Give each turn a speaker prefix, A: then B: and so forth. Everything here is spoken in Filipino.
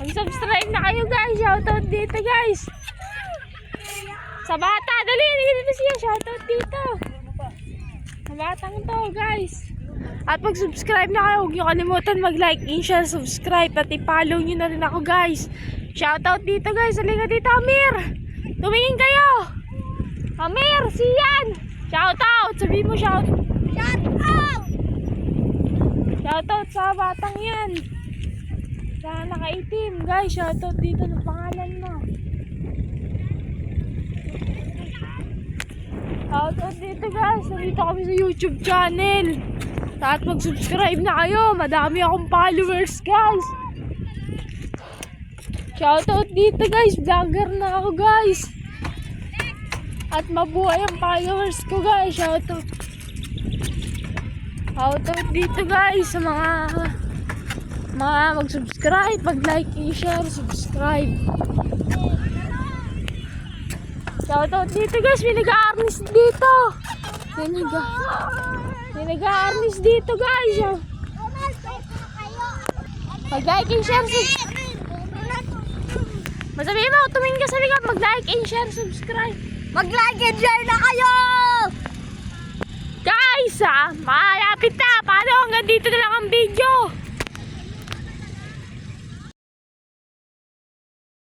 A: Mag-subscribe na kayo guys. Shoutout dito guys. Sa bata. Dali. Dito siya. Shoutout dito. Sa batang to guys. At mag-subscribe na kayo. Huwag niyo kalimutan mag-like, share, subscribe. At i-follow niyo na rin ako guys. Shoutout dito guys. Halika dito Amir. Tumingin kayo. Amir, siyan. Shoutout. Sabihin mo shoutout. Shoutout. Shoutout sa batang yan. Sa nakaitim guys. Shoutout dito ng pangalan mo. Shoutout dito guys. Nandito kami sa YouTube channel. At mag-subscribe na kayo. Madami akong followers guys. Shoutout dito guys. Vlogger na ako guys. At mabuhay ang followers ko guys. Shoutout. Shoutout dito guys sa mga mag-subscribe, mag-like, i-share, subscribe. Shoutout dito guys. May nag-a-arnis dito. May nag-a-arnis dito guys. Mag-like and share, subscribe. Masabihin mo, tumingin ka sa likod. Mag-like and share, subscribe.
B: Mag-like and share na kayo!
A: Guys, malapit na. Paano hanggang dito na lang ang video?